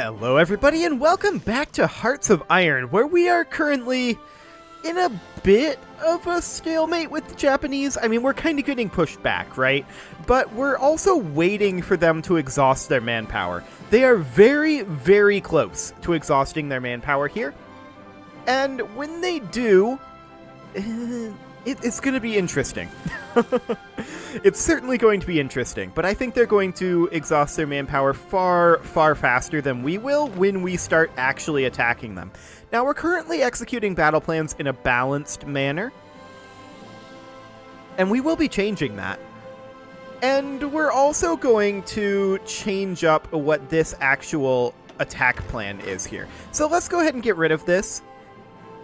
Hello everybody and welcome back to Hearts of Iron, where we are currently in a bit of a stalemate with the Japanese. I mean, we're kind of getting pushed back, right? But we're also waiting for them to exhaust their manpower. They are very, very close to exhausting their manpower here. And when they do, it's going to be interesting. It's certainly going to be interesting, but I think they're going to exhaust their manpower far, far faster than we will when we start actually attacking them. Now, we're currently executing battle plans in a balanced manner, and we will be changing that. And we're also going to change up what this actual attack plan is here. So let's go ahead and get rid of this.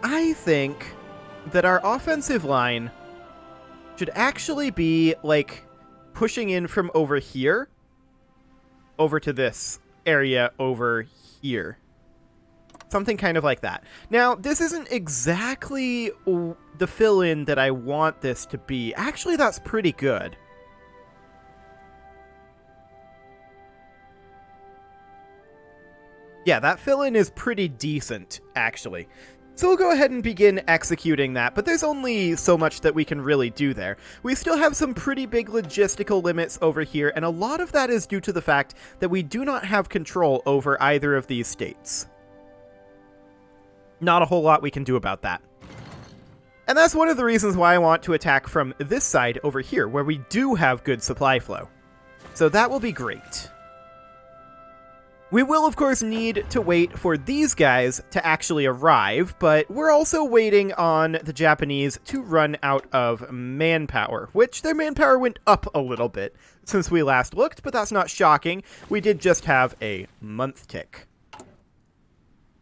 I think that our offensive line should actually be, like, pushing in from over here over to this area over here. Something kind of like that. Now, this isn't exactly the fill-in that I want this to be. Actually, that's pretty good. Yeah, that fill-in is pretty decent, actually. So we'll go ahead and begin executing that, but there's only so much that we can really do there. We still have some pretty big logistical limits over here, and a lot of that is due to the fact that we do not have control over either of these states. Not a whole lot we can do about that. And that's one of the reasons why I want to attack from this side over here, where we do have good supply flow. So that will be great. We will, of course, need to wait for these guys to actually arrive, but we're also waiting on the Japanese to run out of manpower, which their manpower went up a little bit since we last looked, but that's not shocking. We did just have a month tick.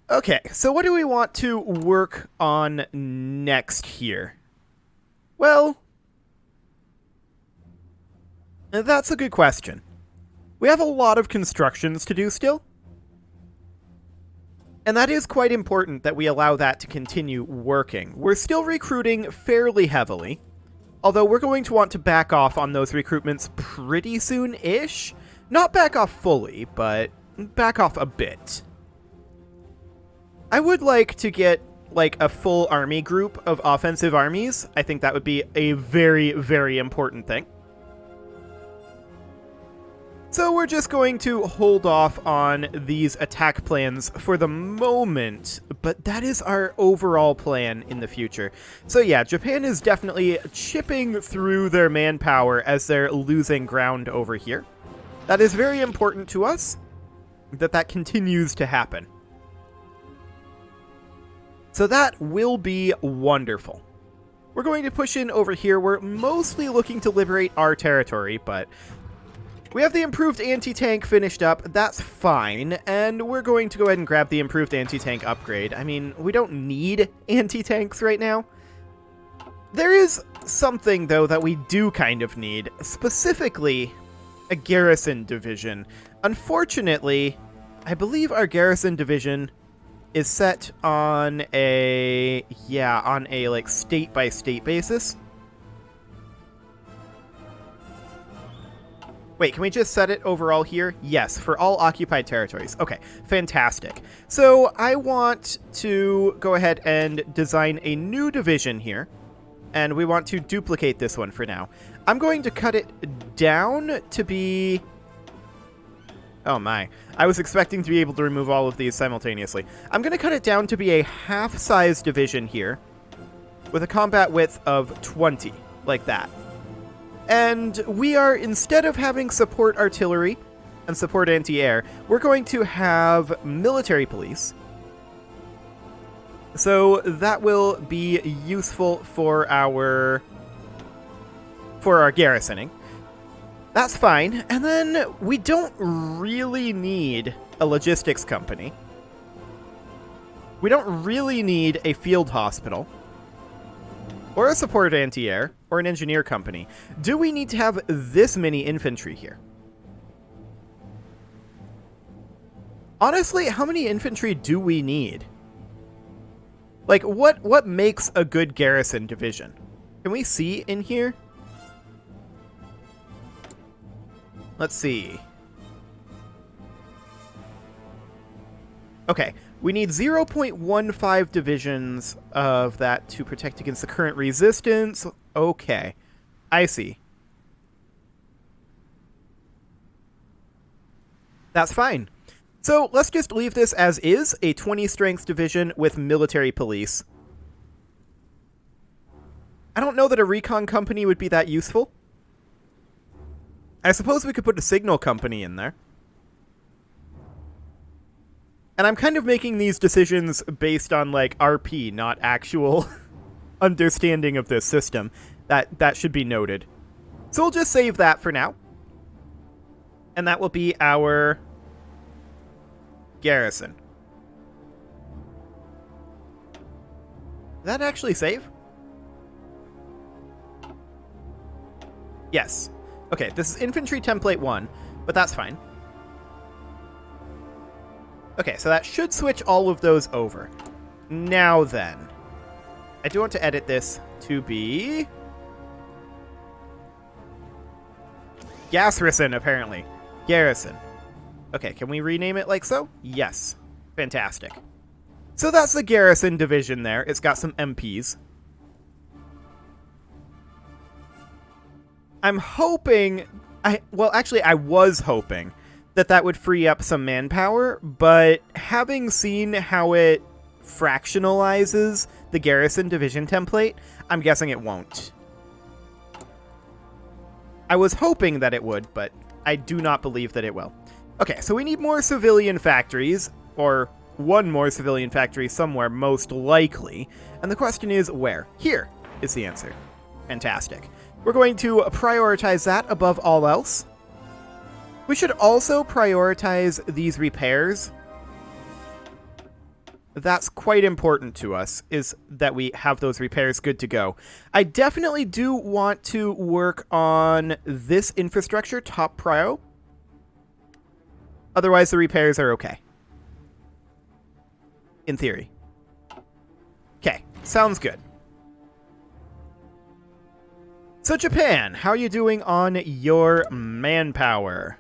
Okay, so what do we want to work on next here? Well, that's a good question. We have a lot of constructions to do still. And that is quite important that we allow that to continue working. We're still recruiting fairly heavily, although we're going to want to back off on those recruitments pretty soon-ish. Not back off fully, but back off a bit. I would like to get, like, a full army group of offensive armies. I think that would be a very, very important thing. So we're just going to hold off on these attack plans for the moment, but that is our overall plan in the future. So yeah, Japan is definitely chipping through their manpower as they're losing ground over here. That is very important to us, that continues to happen. So that will be wonderful. We're going to push in over here. We're mostly looking to liberate our territory, but we have the improved anti-tank finished up. That's fine. And we're going to go ahead and grab the improved anti-tank upgrade. I mean, we don't need anti-tanks right now. There is something, though, that we do kind of need. Specifically, a garrison division. Unfortunately, I believe our garrison division is set on a, like, state-by-state basis. Wait, can we just set it overall here? Yes, for all occupied territories. Okay, fantastic. So I want to go ahead and design a new division here, and we want to duplicate this one for now. I'm going to cut it down to be... Oh my, I was expecting to be able to remove all of these simultaneously. I'm going to cut it down to be a half-size division here, with a combat width of 20, like that. And we are, instead of having support artillery and support anti-air, we're going to have military police. So that will be useful for our garrisoning. That's fine. And then we don't really need a logistics company. We don't really need a field hospital, or a support anti-air, or an engineer company. Do we need to have this many infantry here? Honestly, how many infantry do we need? Like, what makes a good garrison division? Can we see in here? Let's see. Okay, we need 0.15 divisions of that to protect against the current resistance. Okay, I see. That's fine. So let's just leave this as is, a 20 strength division with military police. I don't know that a recon company would be that useful. I suppose we could put a signal company in there. And I'm kind of making these decisions based on, like, RP, not actual understanding of this system. That should be noted. So we'll just save that for now. And that will be our garrison. Did that actually save? Yes. Okay, this is infantry template 1, but that's fine. Okay, so that should switch all of those over. Now then, I do want to edit this to be Garrison, apparently. Garrison. Okay, can we rename it like so? Yes. Fantastic. So that's the Garrison division there. It's got some MPs. I'm hoping... Well, actually, I was hoping that would free up some manpower, but having seen how it fractionalizes the Garrison division template, I'm guessing it won't. I was hoping that it would, but I do not believe that it will. Okay, so we need more civilian factories, or one more civilian factory somewhere, most likely. And the question is, where? Here is the answer. Fantastic. We're going to prioritize that above all else. We should also prioritize these repairs. That's quite important to us, is that we have those repairs good to go. I definitely do want to work on this infrastructure, top prio. Otherwise, the repairs are okay. In theory. Okay, sounds good. So Japan, how are you doing on your manpower?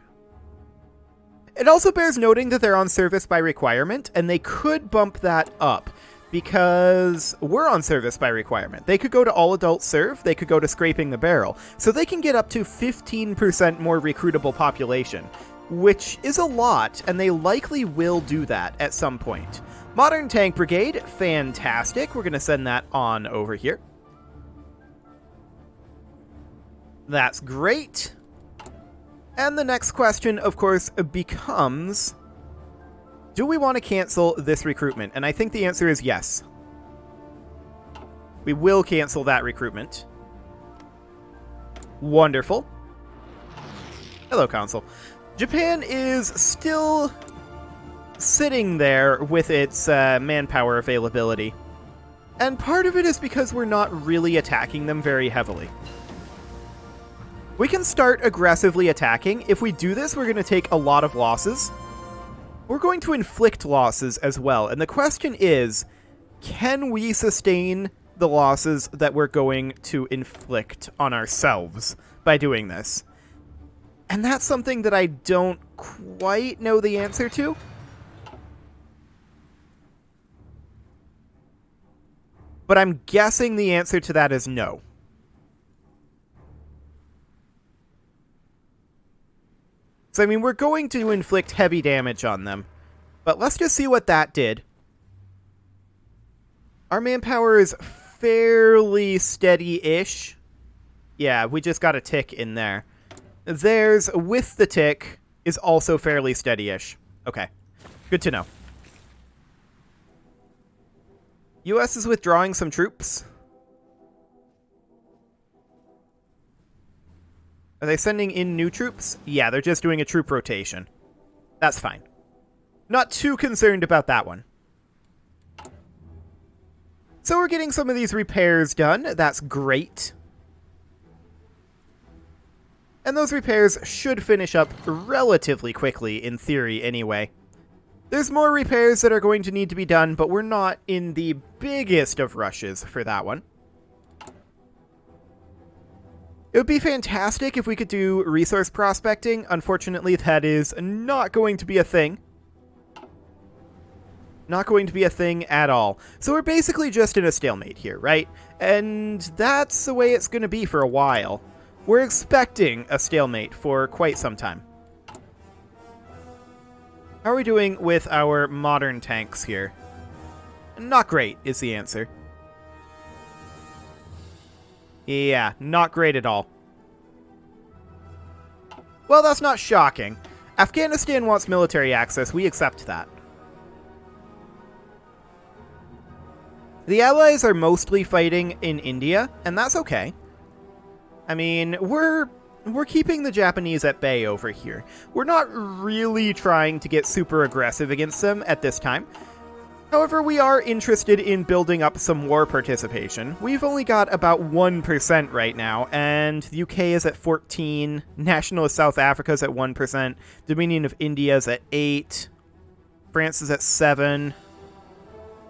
It also bears noting that they're on service by requirement, and they could bump that up because we're on service by requirement. They could go to all adult serve, they could go to scraping the barrel, so they can get up to 15% more recruitable population, which is a lot, and they likely will do that at some point. Modern Tank Brigade, fantastic. We're going to send that on over here. That's great. And the next question, of course, becomes, do we want to cancel this recruitment? And I think the answer is yes. We will cancel that recruitment. Wonderful. Hello, Council. Japan is still sitting there with its manpower availability. And part of it is because we're not really attacking them very heavily. We can start aggressively attacking. If we do this, we're going to take a lot of losses. We're going to inflict losses as well. And the question is, can we sustain the losses that we're going to inflict on ourselves by doing this? And that's something that I don't quite know the answer to. But I'm guessing the answer to that is no. So, I mean, we're going to inflict heavy damage on them. But let's just see what that did. Our manpower is fairly steady-ish. Yeah, we just got a tick in there. Theirs, with the tick, is also fairly steady-ish. Okay, good to know. US is withdrawing some troops. Are they sending in new troops? Yeah, they're just doing a troop rotation. That's fine. Not too concerned about that one. So we're getting some of these repairs done. That's great. And those repairs should finish up relatively quickly, in theory, anyway. There's more repairs that are going to need to be done, but we're not in the biggest of rushes for that one. It would be fantastic if we could do resource prospecting. Unfortunately, that is not going to be a thing. Not going to be a thing at all. So we're basically just in a stalemate here, right? And that's the way it's going to be for a while. We're expecting a stalemate for quite some time. How are we doing with our modern tanks here? Not great is the answer. Yeah, not great at all. Well, that's not shocking. Afghanistan wants military access. We accept that. The Allies are mostly fighting in India, and that's okay. I mean, we're keeping the Japanese at bay over here. We're not really trying to get super aggressive against them at this time. However, we are interested in building up some war participation. We've only got about 1% right now, and the UK is at 14%, Nationalist South Africa is at 1%, Dominion of India is at 8%, France is at 7%.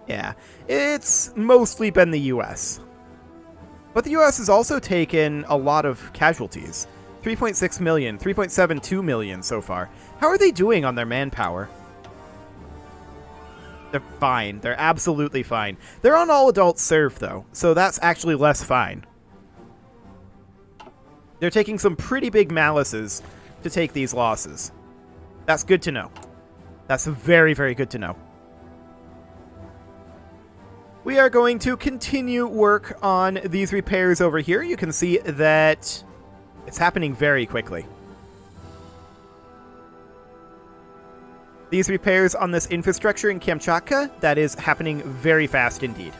Yeah, it's mostly been the US. But the US has also taken a lot of casualties. 3.6 million, 3.72 million so far. How are they doing on their manpower? They're fine. They're absolutely fine. They're on all adults serve, though, so that's actually less fine. They're taking some pretty big malices to take these losses. That's good to know. That's very, very good to know. We are going to continue work on these repairs over here. You can see that it's happening very quickly. These repairs on this infrastructure in Kamchatka, that is happening very fast indeed.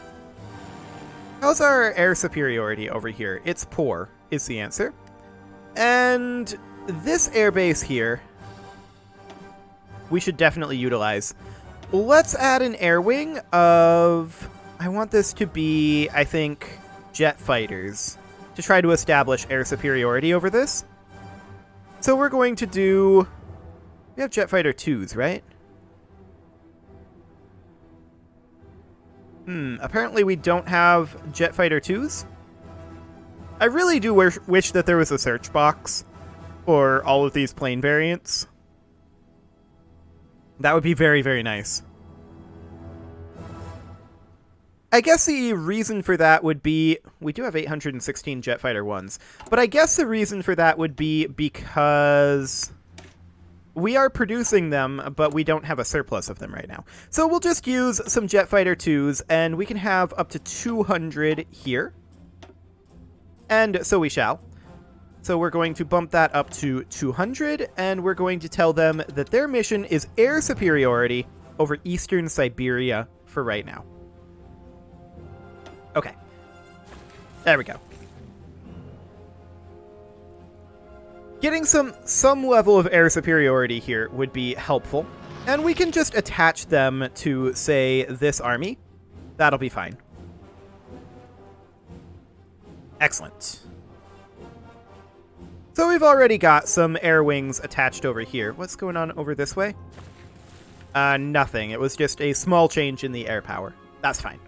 How's our air superiority over here? It's poor, is the answer. And this airbase here, we should definitely utilize. Let's add an air wing of... I want this to be, I think, jet fighters to try to establish air superiority over this. So we're going to do... We have jet fighter 2s, right? Apparently we don't have jet fighter 2s. I really do wish that there was a search box for all of these plane variants. That would be very, very nice. I guess the reason for that would be... We do have 816 jet fighter 1s. But I guess the reason for that would be because... we are producing them, but we don't have a surplus of them right now. So we'll just use some jet fighter 2s, and we can have up to 200 here. And so we shall. So we're going to bump that up to 200, and we're going to tell them that their mission is air superiority over eastern Siberia for right now. Okay. There we go. Getting some level of air superiority here would be helpful. And we can just attach them to, say, this army. That'll be fine. Excellent. So we've already got some air wings attached over here. What's going on over this way? Nothing. It was just a small change in the air power. That's fine.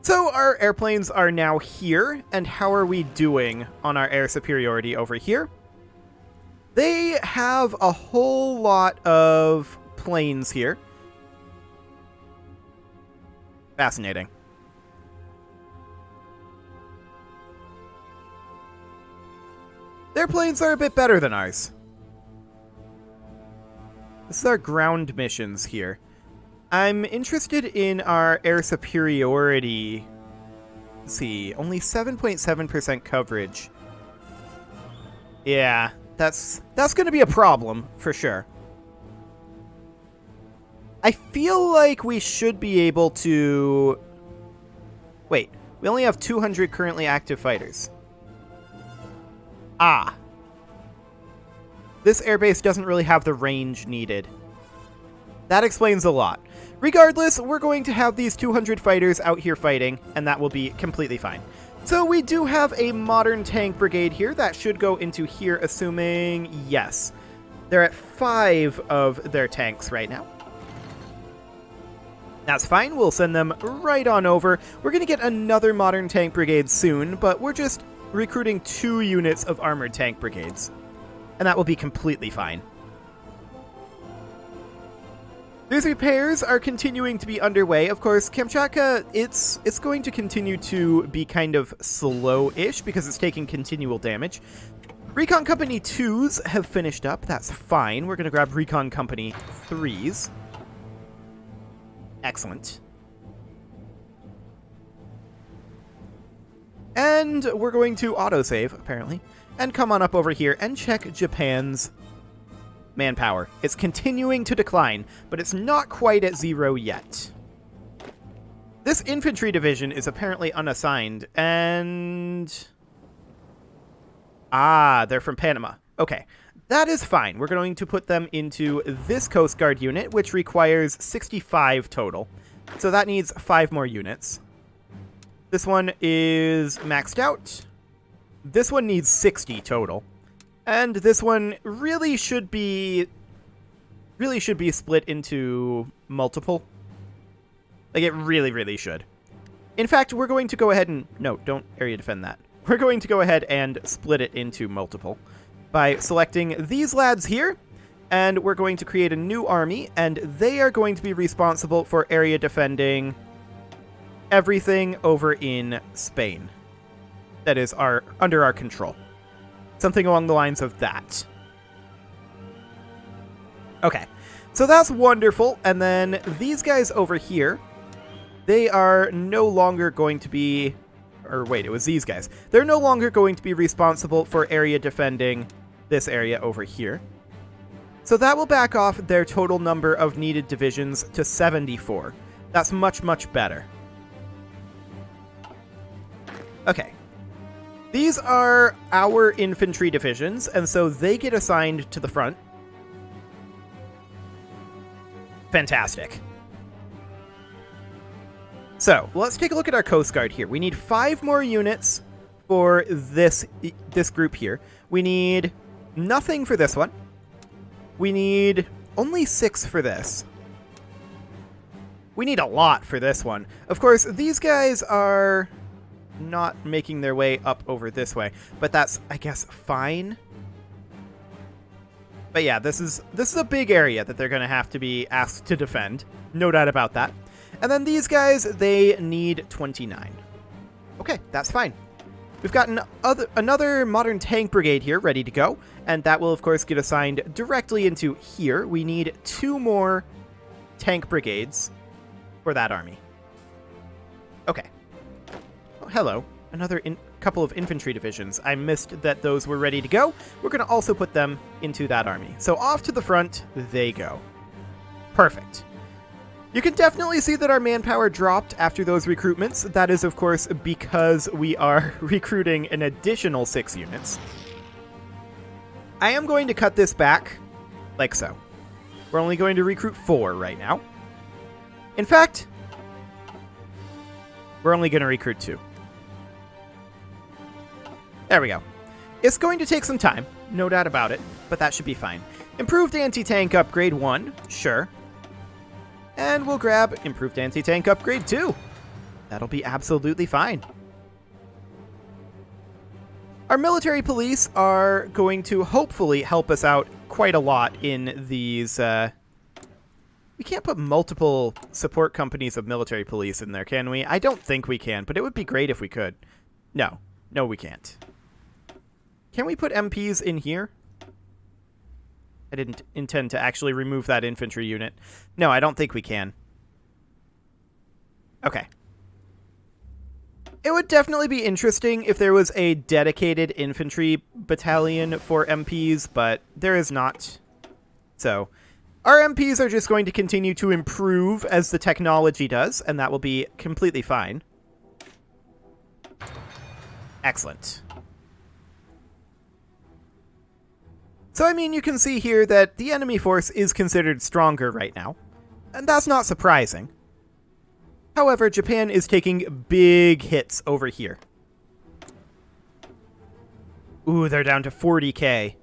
So our airplanes are now here, and how are we doing on our air superiority over here? They have a whole lot of planes here. Fascinating. Their planes are a bit better than ours. This is our ground missions here. I'm interested in our air superiority. Let's see, only 7.7% coverage. Yeah, that's going to be a problem, for sure. I feel like we should be able to... Wait, we only have 200 currently active fighters. Ah. This airbase doesn't really have the range needed. That explains a lot. Regardless, we're going to have these 200 fighters out here fighting, and that will be completely fine. So we do have a modern tank brigade here. That should go into here, assuming... Yes. They're at 5 of their tanks right now. That's fine. We'll send them right on over. We're going to get another modern tank brigade soon, but we're just recruiting 2 units of armored tank brigades. And that will be completely fine. These repairs are continuing to be underway. Of course, Kamchatka, it's going to continue to be kind of slow-ish because it's taking continual damage. Recon Company 2s have finished up. That's fine. We're going to grab Recon Company 3s. Excellent. And we're going to autosave, apparently, and come on up over here and check Japan's manpower. It's continuing to decline, but it's not quite at 0 yet. This infantry division is apparently unassigned, and... Ah, they're from Panama. Okay, that is fine. We're going to put them into this Coast Guard unit, which requires 65 total. So that needs 5 more units. This one is maxed out. This one needs 60 total. And this one really should be split into multiple. Like, it really should. In fact, we're going to go ahead and... No, don't area defend that. We're going to go ahead and split it into multiple by selecting these lads here, and we're going to create a new army, and they are going to be responsible for area defending everything over in Spain that is under our control. Something along the lines of that. Okay, so that's wonderful. And then these guys over here, they are no longer going to be... Or wait, it was these guys. They're no longer going to be responsible for area defending this area over here. So that will back off their total number of needed divisions to 74. That's much better. Okay. These are our infantry divisions, and so they get assigned to the front. Fantastic. So, let's take a look at our Coast Guard here. We need 5 more units for this group here. We need nothing for this one. We need only 6 for this. We need a lot for this one. Of course, these guys are not making their way up over this way, but that's, I guess, fine. But yeah, this is a big area that they're going to have to be asked to defend. No doubt about that. And then these guys, they need 29. Okay, that's fine. We've got another modern tank brigade here ready to go, and that will, of course, get assigned directly into here. We need 2 more tank brigades for that army. Okay. Oh, hello. Another couple of infantry divisions. I missed that those were ready to go. We're going to also put them into that army. So off to the front they go. Perfect. You can definitely see that our manpower dropped after those recruitments. That is, of course, because we are recruiting an additional 6 units. I am going to cut this back like so. We're only going to recruit 4 right now. In fact, we're only going to recruit 2. There we go. It's going to take some time, no doubt about it, but that should be fine. Improved anti-tank upgrade 1, sure. And we'll grab improved anti-tank upgrade 2. That'll be absolutely fine. Our military police are going to hopefully help us out quite a lot in these... We can't put multiple support companies of military police in there, can we? I don't think we can, but it would be great if we could. No. No, we can't. Can we put MPs in here? I didn't intend to actually remove that infantry unit. No, I don't think we can. Okay. It would definitely be interesting if there was a dedicated infantry battalion for MPs, but there is not. So, our MPs are just going to continue to improve as the technology does, and that will be completely fine. Excellent. So, I mean, you can see here that the enemy force is considered stronger right now, and that's not surprising. However, Japan is taking big hits over here. Ooh, they're down to 40k.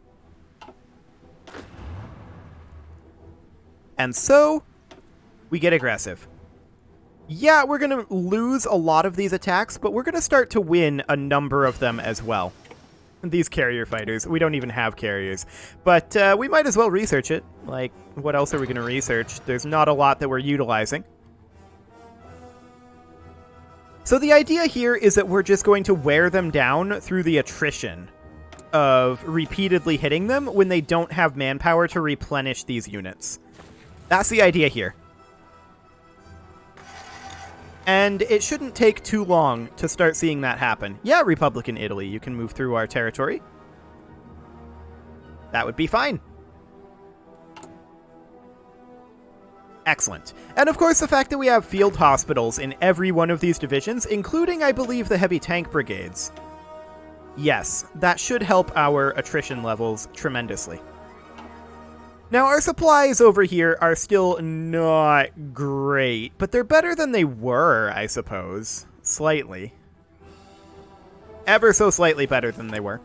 And so, we get aggressive. Yeah, we're going to lose a lot of these attacks, but we're going to start to win a number of them as well. These carrier fighters. We don't even have carriers. But we might as well research it. Like, what else are we going to research? There's not a lot that we're utilizing. So the idea here is that we're just going to wear them down through the attrition of repeatedly hitting them when they don't have manpower to replenish these units. That's the idea here. And it shouldn't take too long to start seeing that happen. Yeah, Republican Italy, you can move through our territory. That would be fine. Excellent. And of course, the fact that we have field hospitals in every one of these divisions, including, I believe, the heavy tank brigades. Yes, that should help our attrition levels tremendously. Now, our supplies over here are still not great, but they're better than they were, I suppose. Slightly. Ever so slightly better than they were.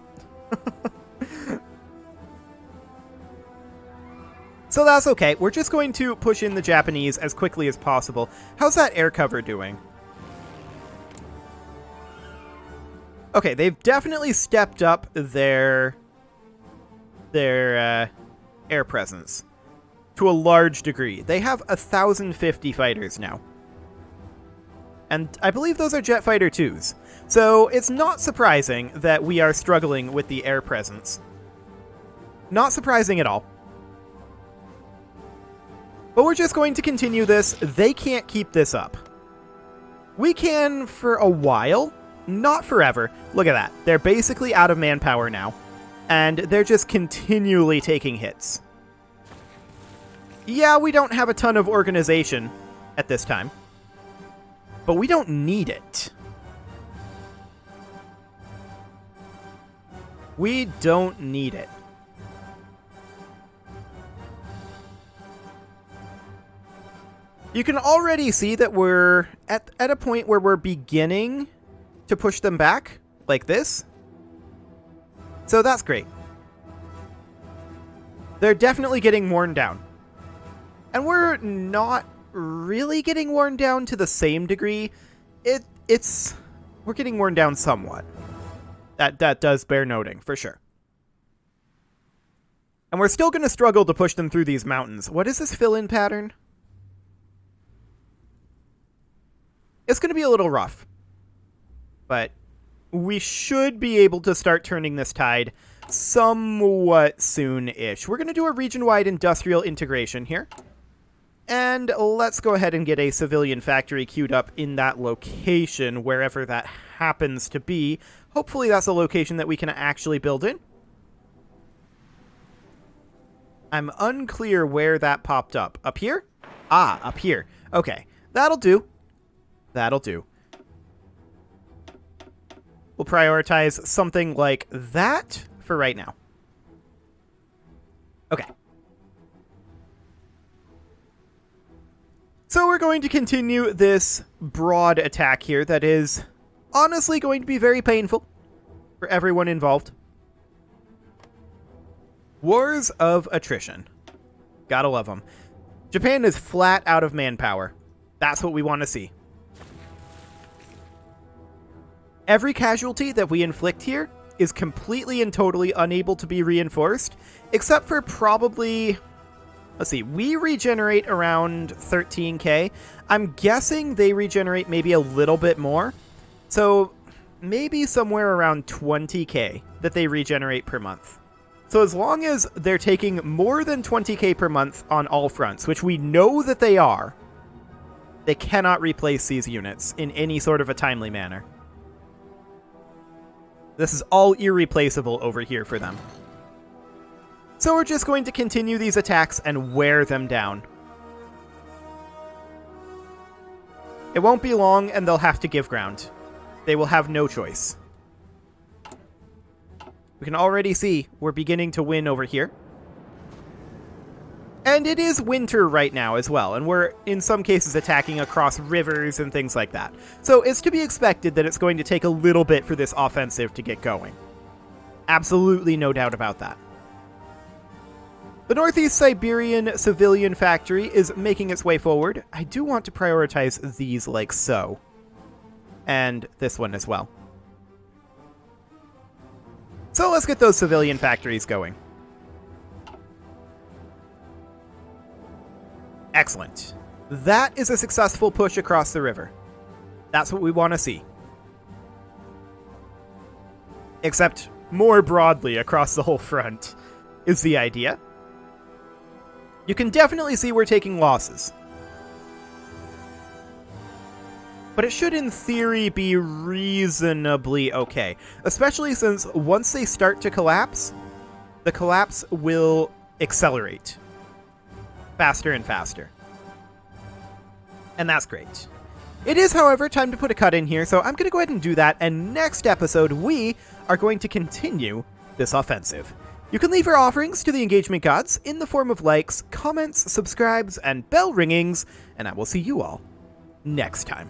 So that's okay. We're just going to push in the Japanese as quickly as possible. How's that air cover doing? Okay, they've definitely stepped up their air presence to a large degree. They have 1,050 fighters now. And I believe those are jet fighter 2s. So it's not surprising that we are struggling with the air presence. Not surprising at all. But we're just going to continue this. They can't keep this up. We can for a while, not forever. Look at that. They're basically out of manpower now. And they're just continually taking hits. Yeah, we don't have a ton of organization at this time. But we don't need it. We don't need it. You can already see that we're at a point where we're beginning to push them back, like this. So that's great. They're definitely getting worn down. And we're not really getting worn down to the same degree. We're getting worn down somewhat. That does bear noting, for sure. And we're still going to struggle to push them through these mountains. What is this fill-in pattern? It's going to be a little rough. But we should be able to start turning this tide somewhat soon-ish. We're going to do a region-wide industrial integration here. And let's go ahead and get a civilian factory queued up in that location, wherever that happens to be. Hopefully that's a location that we can actually build in. I'm unclear where that popped up. Up here? Ah, up here. Okay, that'll do. That'll do. We'll prioritize something like that for right now. Okay. So we're going to continue this broad attack here that is honestly going to be very painful for everyone involved. Wars of attrition. Gotta love them. Japan is flat out of manpower. That's what we want to see. Every casualty that we inflict here is completely and totally unable to be reinforced, except for probably... Let's see, we regenerate around 13k. I'm guessing they regenerate maybe a little bit more. So maybe somewhere around 20k that they regenerate per month. So as long as they're taking more than 20k per month on all fronts, which we know that they are, they cannot replace these units in any sort of a timely manner. This is all irreplaceable over here for them. So we're just going to continue these attacks and wear them down. It won't be long and they'll have to give ground. They will have no choice. We can already see we're beginning to win over here. And it is winter right now as well, and we're in some cases attacking across rivers and things like that. So it's to be expected that it's going to take a little bit for this offensive to get going. Absolutely no doubt about that. The Northeast Siberian civilian factory is making its way forward. I do want to prioritize these like so. And this one as well. So let's get those civilian factories going. Excellent. That is a successful push across the river. That's what we want to see. Except more broadly across the whole front is the idea. You can definitely see we're taking losses. But it should, in theory, be reasonably okay. Especially since once they start to collapse, the collapse will accelerate. Faster and faster. And that's great. It is, however, time to put a cut in here, so I'm going to go ahead and do that, and next episode we are going to continue this offensive. You can leave your offerings to the engagement gods in the form of likes, comments, subscribes, and bell ringings, and I will see you all next time.